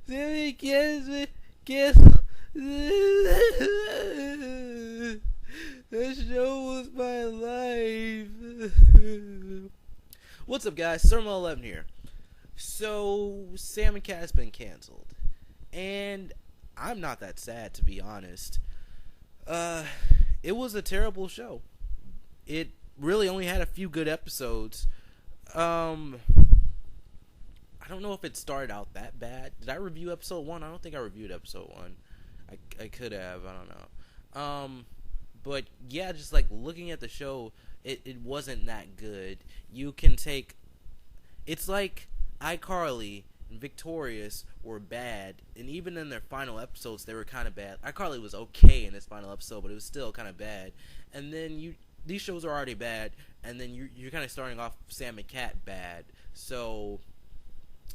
Sammy cancel. That show was my life. What's up, guys? Sermon 11 here. So, Sam and Cat has been canceled. And I'm not that sad, to be honest. It was a terrible show. It really only had a few good episodes. I don't know if it started out that bad. Did I review episode 1? I don't think I reviewed episode 1. I could have. I don't know. But yeah, just like looking at the show, it wasn't that good. You can take... It's like iCarly and Victorious were bad, and even in their final episodes, they were kind of bad. iCarly was okay in its final episode, but it was still kind of bad. And then these shows are already bad, and then you're kind of starting off Sam and Cat bad. So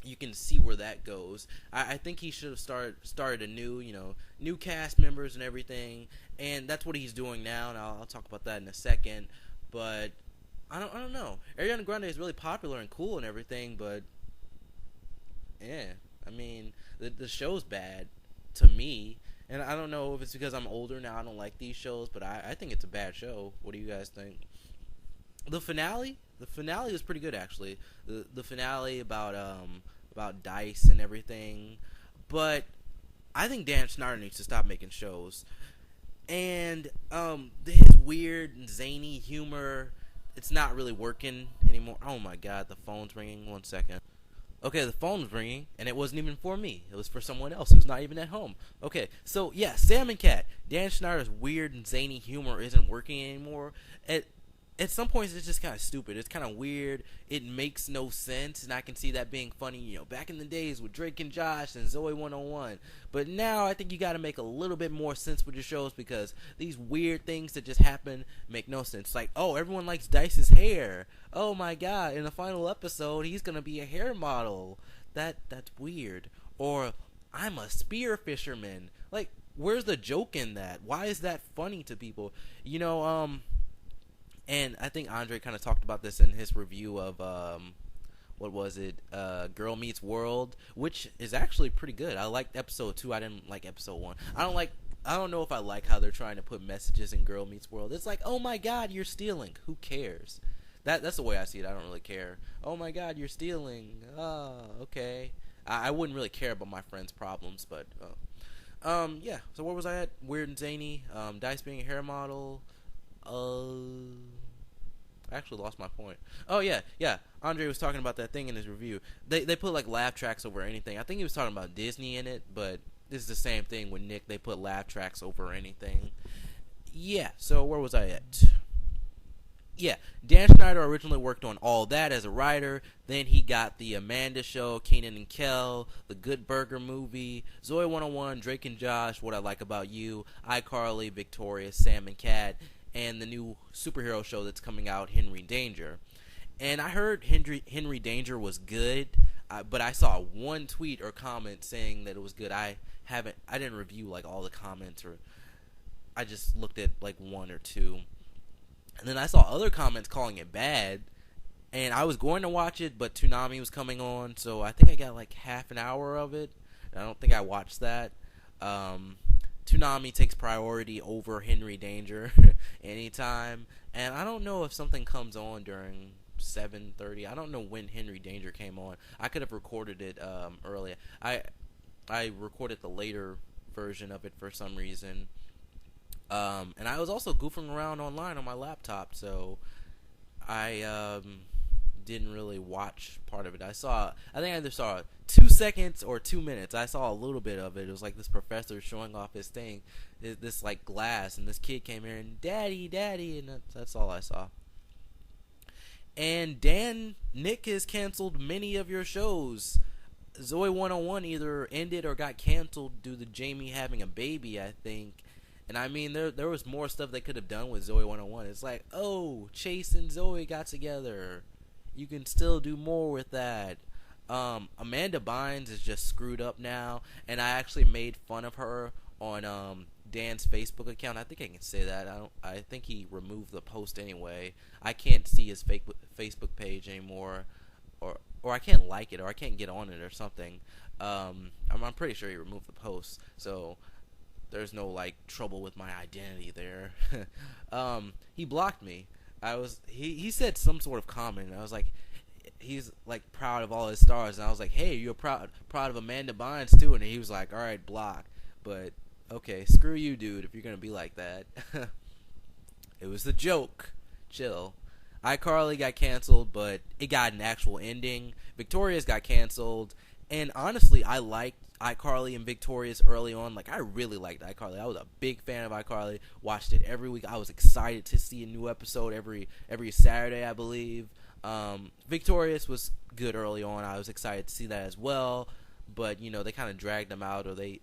you can see where that goes. I think he should have started a new cast members and everything, and that's what he's doing now. And I'll talk about that in a second. But I don't know. Ariana Grande is really popular and cool and everything, but yeah, I mean the show's bad to me, and I don't know if it's because I'm older now. I don't like these shows, but I think it's a bad show. What do you guys think? The finale was pretty good, actually. The finale about Dice and everything, but I think Dan Schneider needs to stop making shows. And his weird and zany humor, it's not really working anymore. Oh my god, the phone's ringing. 1 second. Okay, the phone's ringing, and it wasn't even for me. It was for someone else who's not even at home. Okay, so yeah, Sam and Cat. Dan Schneider's weird and zany humor isn't working anymore. At some points, it's just kind of stupid. It's kind of weird. It makes no sense, and I can see that being funny, back in the days with Drake and Josh and Zoe 101. But now I think you got to make a little bit more sense with your shows, because these weird things that just happen make no sense. Like, oh, everyone likes Dice's hair. Oh my god, in the final episode, he's going to be a hair model. That's weird. Or, I'm a spear fisherman. Like, where's the joke in that? Why is that funny to people? And I think Andre kind of talked about this in his review of, what was it, Girl Meets World, which is actually pretty good. I liked episode 2. I didn't like episode 1. I don't know if I like how they're trying to put messages in Girl Meets World. It's like, oh my god, you're stealing. Who cares? That's the way I see it. I don't really care. Oh my god, you're stealing. Oh, okay. I wouldn't really care about my friend's problems, but, yeah. So where was I at? Weird and zany. Dice being a hair model. I actually lost my point. Oh, yeah. Andre was talking about that thing in his review. They put, like, laugh tracks over anything. I think he was talking about Disney in it, but this is the same thing with Nick. They put laugh tracks over anything. Yeah, so where was I at? Yeah, Dan Schneider originally worked on All That as a writer. Then he got The Amanda Show, Kenan and Kel, The Good Burger Movie, Zoe 101, Drake and Josh, What I Like About You, iCarly, Victorious, Sam and Cat, and the new superhero show that's coming out, Henry Danger. And I heard Henry Danger was good, but I saw one tweet or comment saying that it was good. I didn't review like all the comments, or I just looked at like one or two. And then I saw other comments calling it bad, and I was going to watch it, but Toonami was coming on, so I think I got like half an hour of it. And I don't think I watched that. Toonami takes priority over Henry Danger anytime, and I don't know if something comes on during 7:30. I don't know when Henry Danger came on. I could have recorded it earlier. I recorded the later version of it for some reason, and I was also goofing around online on my laptop, so I didn't really watch part of it. I think I either saw 2 seconds or 2 minutes. I saw a little bit of it. It was like this professor showing off his thing, this like glass, and this kid came here and daddy, and that's all I saw. And Nick has canceled many of your shows. Zoe 101 either ended or got canceled due to Jamie having a baby, I think. And I mean, there was more stuff they could have done with Zoe 101. It's like, oh, Chase and Zoe got together. You can still do more with that. Amanda Bynes is just screwed up now, and I actually made fun of her on Dan's Facebook account. I think I can say that. I think he removed the post anyway. I can't see his Facebook page anymore, or or I can't like it, or I can't get on it or something. I'm pretty sure he removed the post, so there's no like trouble with my identity there. He blocked me. He said some sort of comment, and I was like, he's like proud of all his stars, and I was like, hey, you're proud of Amanda Bynes too, and he was like, all right, block. But okay, screw you, dude, if you're gonna be like that. It was a joke. Chill. iCarly got canceled, but it got an actual ending. Victorious got canceled, and honestly, I liked iCarly and Victorious early on. Like, I really liked iCarly. I was a big fan of iCarly. Watched it every week. I was excited to see a new episode every Saturday, I believe. Victorious was good early on. I was excited to see that as well. But, you know, they kind of dragged them out, or they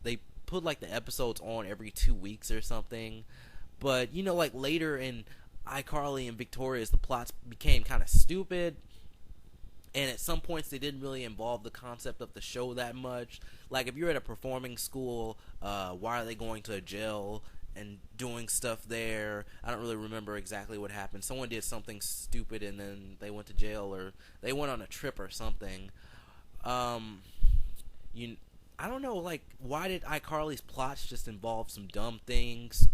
put, like, the episodes on every 2 weeks or something. But, you know, like, later in iCarly and Victorious, the plots became kind of stupid. And at some points, they didn't really involve the concept of the show that much. Like, if you're at a performing school, why are they going to a jail and doing stuff there? I don't really remember exactly what happened. Someone did something stupid, and then they went to jail, or they went on a trip or something. I don't know, like, why did iCarly's plots just involve some dumb things?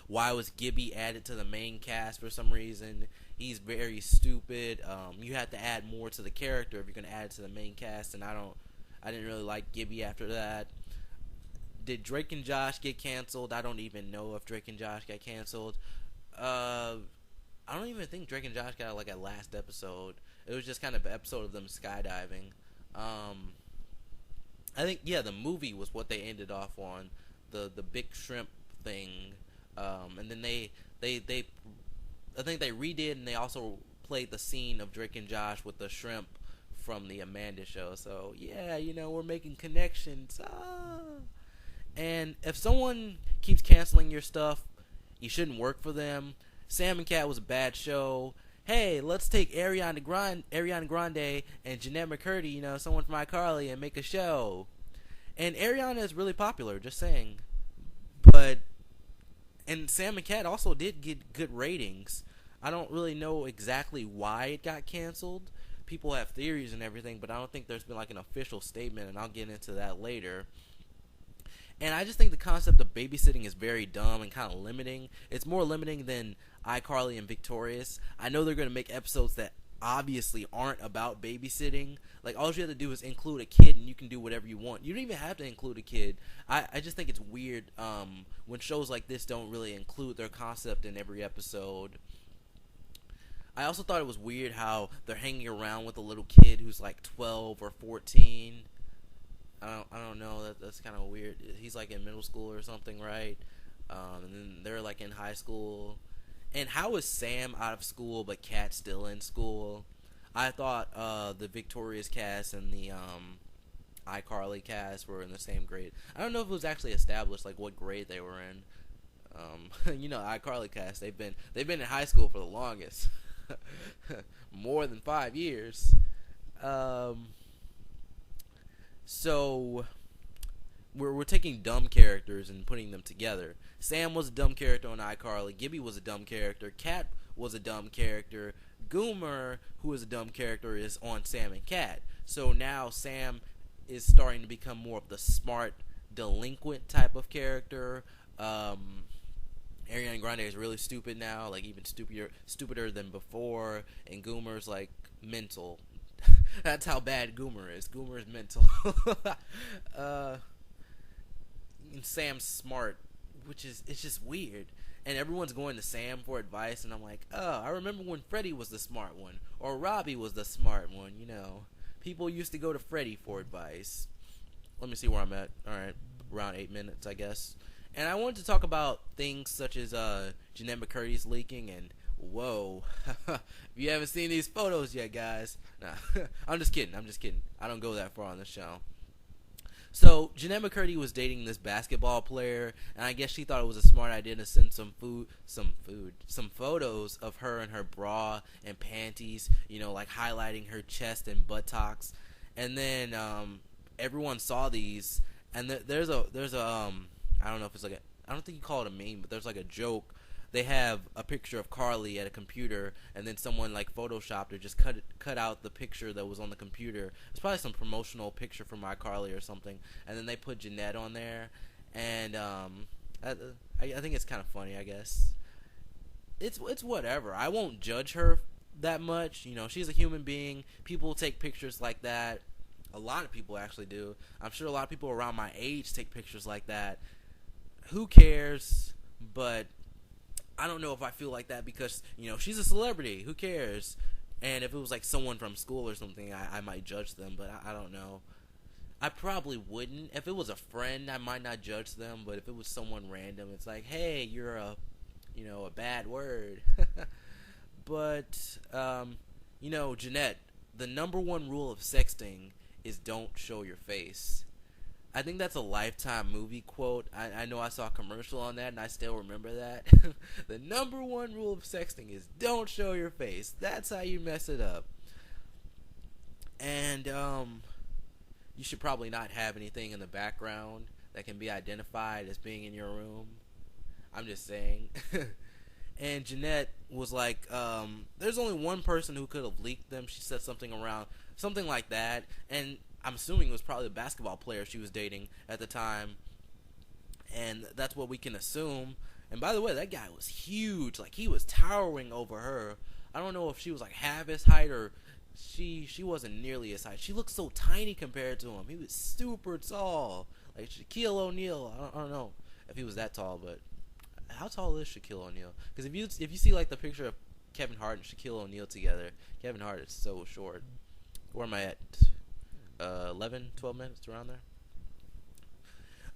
Why was Gibby added to the main cast for some reason? He's very stupid. You have to add more to the character if you're going to add it to the main cast, and I didn't really like Gibby after that. Did Drake and Josh get canceled? I don't even know if Drake and Josh got canceled. I don't even think Drake and Josh got like a last episode. It was just kind of an episode of them skydiving. I think, yeah, the movie was what they ended off on, the big shrimp thing. And then they I think they redid, and they also played the scene of Drake and Josh with the shrimp from the Amanda show. So yeah, you know, we're making connections. And if someone keeps canceling your stuff, you shouldn't work for them. Sam and Cat was a bad show. Hey, let's take Ariana Grande and Jennette McCurdy, you know, someone from iCarly, and make a show. And Ariana is really popular, just saying. And Sam and Cat also did get good ratings. I don't really know exactly why it got canceled. People have theories and everything, but I don't think there's been like an official statement, and I'll get into that later. And I just think the concept of babysitting is very dumb and kind of limiting. It's more limiting than iCarly and Victorious. I know they're going to make episodes that obviously aren't about babysitting. Like, all you have to do is include a kid, and you can do whatever you want. You don't even have to include a kid. I just think it's weird when shows like this don't really include their concept in every episode. I also thought it was weird how they're hanging around with a little kid who's like 12 or 14. I don't know. That's kind of weird. He's like in middle school or something, right? And then they're like in high school. And how is Sam out of school but Kat still in school? I thought the Victorious cast and the iCarly cast were in the same grade. I don't know if it was actually established like what grade they were in. You know, iCarly cast, they've been in high school for the longest. More than 5 years. So we're taking dumb characters and putting them together. Sam was a dumb character on iCarly. Gibby was a dumb character. Kat was a dumb character. Goomer, who is a dumb character, is on Sam and Kat. So now Sam is starting to become more of the smart, delinquent type of character. Ariana Grande is really stupid now, like even stupider than before. And Goomer's like mental. That's how bad Goomer is. Goomer is mental. And Sam's smart, it's just weird. And everyone's going to Sam for advice, and I'm like, oh, I remember when Freddie was the smart one, or Robbie was the smart one, you know. People used to go to Freddie for advice. Let me see where I'm at. Alright, around 8 minutes, I guess. And I wanted to talk about things such as Jennette McCurdy's leaking, and whoa. If you haven't seen these photos yet, guys. Nah, I'm just kidding. I don't go that far on the show. So, Jennette McCurdy was dating this basketball player, and I guess she thought it was a smart idea to send some photos of her in her bra and panties, you know, like highlighting her chest and buttocks. And then everyone saw these, and there's a I don't know if it's like I don't think you call it a meme, but there's like a joke they have a picture of Carly at a computer, and then someone like photoshopped or just cut out the picture that was on the computer. It's probably some promotional picture from iCarly or something, and then they put Jennette on there, and I think it's kind of funny. I guess it's whatever. I won't judge her that much. You know, she's a human being. People take pictures like that. A lot of people actually do. I'm sure a lot of people around my age take pictures like that. Who cares? But I don't know if I feel like that because, you know, she's a celebrity. Who cares? And if it was like someone from school or something, I might judge them, but I don't know. I probably wouldn't. If it was a friend, I might not judge them, but if it was someone random, it's like, hey, you're a bad word. But, you know, Jennette, the number one rule of sexting is don't show your face. I think that's a Lifetime movie quote. I know I saw a commercial on that, and I still remember that. The number one rule of sexting is don't show your face. That's how you mess it up. And you should probably not have anything in the background that can be identified as being in your room. I'm just saying. And Jennette was like, there's only one person who could have leaked them. She said something like that, and I'm assuming it was probably the basketball player she was dating at the time, and that's what we can assume. And by the way, that guy was huge. Like, he was towering over her. I don't know if she was like half his height or she wasn't nearly his height. She looked so tiny compared to him. He was super tall, like Shaquille O'Neal. I don't know if he was that tall, but how tall is Shaquille O'Neal? Because if you see like the picture of Kevin Hart and Shaquille O'Neal together, Kevin Hart is so short. Where am I at? 11, 12 minutes, around there.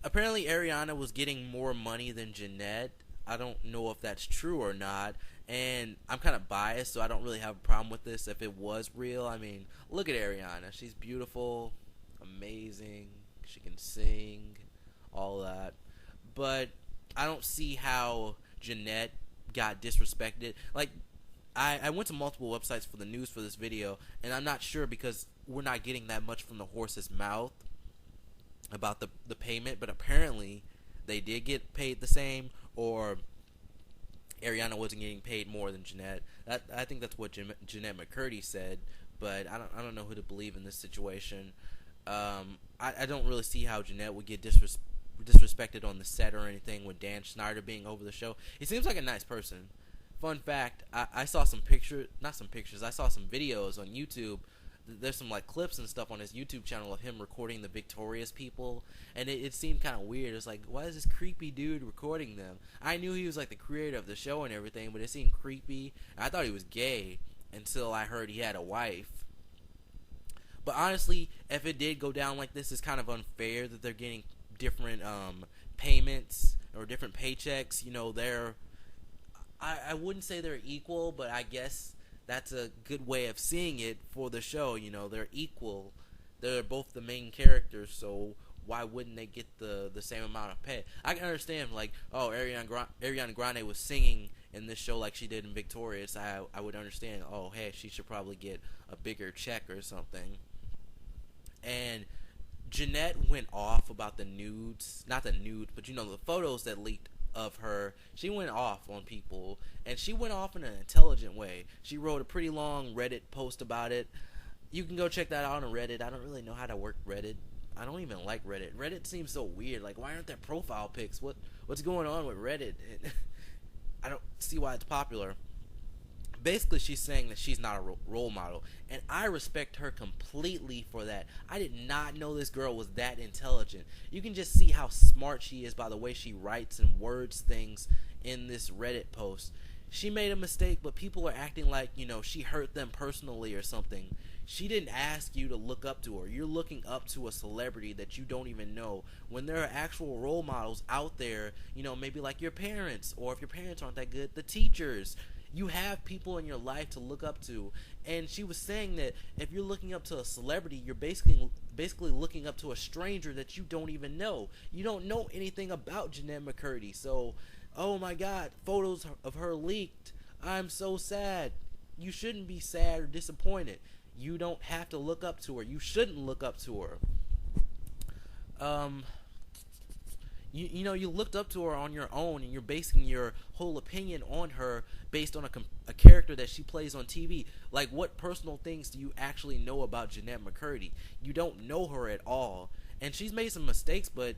Apparently Ariana was getting more money than Jennette. I don't know if that's true or not, and I'm kind of biased, so I don't really have a problem with this if it was real. I mean, look at Ariana. She's beautiful, amazing, she can sing, all that. But I don't see how Jennette got disrespected. Like, I went to multiple websites for the news for this video, and I'm not sure because we're not getting that much from the horse's mouth about the payment, but apparently they did get paid the same, or Ariana wasn't getting paid more than Jennette. I think that's what Jennette McCurdy said, but I don't know who to believe in this situation. I don't really see how Jennette would get disrespected on the set or anything with Dan Schneider being over the show. He seems like a nice person. Fun fact, I saw some pictures, not some pictures, I saw some videos on YouTube. There's some like clips and stuff on his YouTube channel of him recording the Victorious people, and it seemed kind of weird. It's like, why is this creepy dude recording them? I knew he was like the creator of the show and everything, but it seemed creepy. I thought he was gay until I heard he had a wife. But honestly, if it did go down like this, it's kind of unfair that they're getting different payments or different paychecks. You know, I wouldn't say they're equal, but I guess that's a good way of seeing it for the show. You know, they're equal. They're both the main characters, so why wouldn't they get the same amount of pay? I can understand, like, oh, Ariana Grande was singing in this show like she did in Victorious. I would understand, oh, hey, she should probably get a bigger check or something. And Jennette went off about the nudes, not the nudes, but you know, the photos that leaked of her. She went off on people, and she went off in an intelligent way. She wrote a pretty long Reddit post about it. You can go check that out on Reddit. I don't really know how to work Reddit. I don't even like Reddit. Reddit seems so weird. Like, why aren't there profile pics? What's going on with Reddit? I don't see why it's popular. Basically, she's saying that she's not a role model, and I respect her completely for that. I did not know this girl was that intelligent. You can just see how smart she is by the way she writes and words things in this Reddit post. She made a mistake, but people are acting like, you know, she hurt them personally or something. She didn't ask you to look up to her. You're looking up to a celebrity that you don't even know. When there are actual role models out there, you know, maybe like your parents, or if your parents aren't that good, the teachers. You have people in your life to look up to. And she was saying that if you're looking up to a celebrity, you're basically looking up to a stranger that you don't even know. You don't know anything about Jennette McCurdy. So, oh my God, photos of her leaked. I'm so sad. You shouldn't be sad or disappointed. You don't have to look up to her. You shouldn't look up to her. You looked up to her on your own, and you're basing your whole opinion on her based on a character that she plays on TV. Like, what personal things do you actually know about Jennette McCurdy? You don't know her at all, and she's made some mistakes, but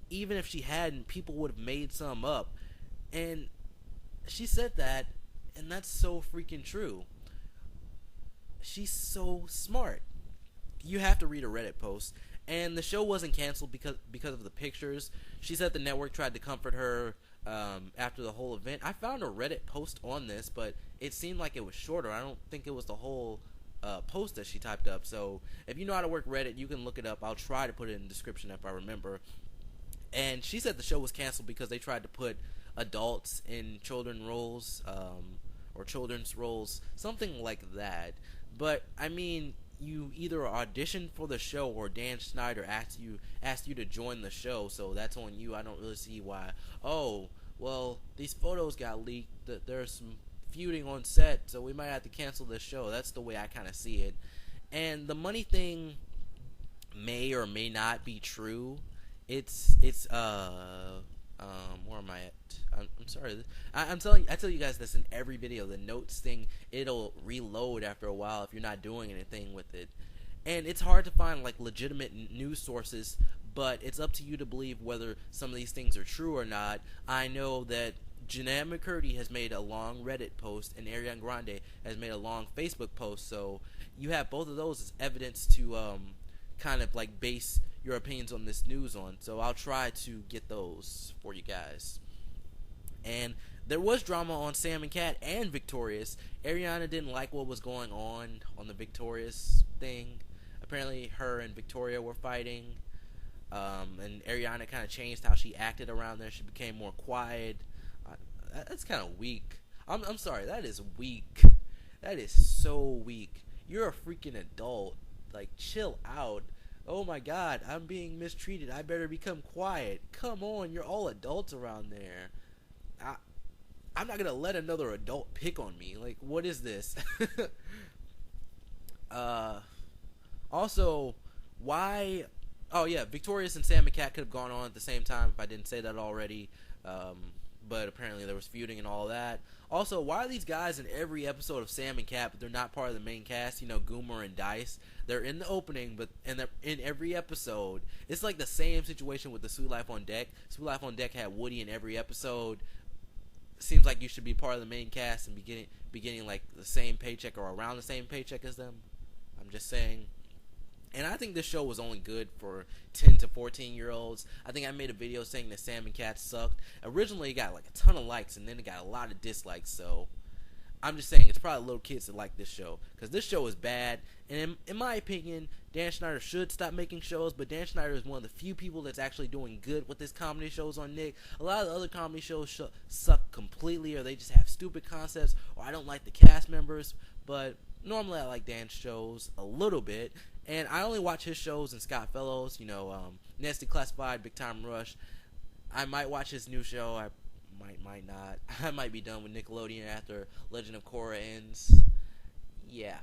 even if she hadn't, people would have made some up. And she said that, and that's so freaking true. She's so smart. You have to read a Reddit post. And the show wasn't canceled because of the pictures. She said the network tried to comfort her after the whole event. I found a Reddit post on this, but it seemed like it was shorter. I don't think it was the whole post that she typed up. So if you know how to work Reddit, you can look it up. I'll try to put it in the description if I remember. And she said the show was canceled because they tried to put adults in children roles, or children's roles, something like that. But I mean, you either auditioned for the show or Dan Schneider asked you to join the show, so that's on you. I don't really see why. Oh, well, these photos got leaked. There's some feuding on set, so we might have to cancel this show. That's the way I kind of see it. And the money thing may or may not be true. It's where am I at? I'm sorry. I tell you guys this in every video. The notes thing, it'll reload after a while if you're not doing anything with it. And it's hard to find like legitimate news sources, but it's up to you to believe whether some of these things are true or not. I know that Jennette McCurdy has made a long Reddit post, and Ariana Grande has made a long Facebook post, so you have both of those as evidence to kind of like base your opinions on this news on. So I'll try to get those for you guys. And there was drama on Sam and Cat and Victorious. Ariana didn't like what was going on the Victorious thing. Apparently her and Victoria were fighting, and Ariana kind of changed how she acted around there. She became more quiet. That's kind of weak. I'm sorry, that is weak. That is so weak. You're a freaking adult. Like, chill out. Oh my god, I'm being mistreated. I better become quiet. Come on, you're all adults around there. I'm not gonna let another adult pick on me. Like, what is this? Also, why... Oh yeah, Victorious and Sam and Cat could have gone on at the same time if I didn't say that already. But apparently there was feuding and all that. Also, why are these guys in every episode of Sam and Cat, but they're not part of the main cast? You know, Goomer and Dice. They're in the opening, and they're in every episode. It's like the same situation with the Sweet Life on Deck. Sweet Life on Deck had Woody in every episode. Seems like you should be part of the main cast and beginning like the same paycheck or around the same paycheck as them. I'm just saying. And I think this show was only good for 10 to 14-year-olds. I think I made a video saying that Sam and Cat sucked. Originally, it got like a ton of likes, and then it got a lot of dislikes. So, I'm just saying, it's probably little kids that like this show. Because this show is bad. And in my opinion, Dan Schneider should stop making shows. But Dan Schneider is one of the few people that's actually doing good with his comedy shows on Nick. A lot of the other comedy shows suck completely, or they just have stupid concepts, or I don't like the cast members. But normally I like Dan's shows a little bit. And I only watch his shows and Scott Fellows, you know, Nasty Classified, Big Time Rush. I might watch his new show. I might not. I might be done with Nickelodeon after Legend of Korra ends. Yeah.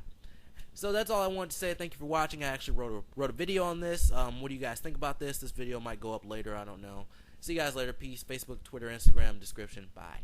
So that's all I wanted to say. Thank you for watching. I actually wrote a video on this. What do you guys think about this? This video might go up later. I don't know. See you guys later. Peace. Facebook, Twitter, Instagram, description. Bye.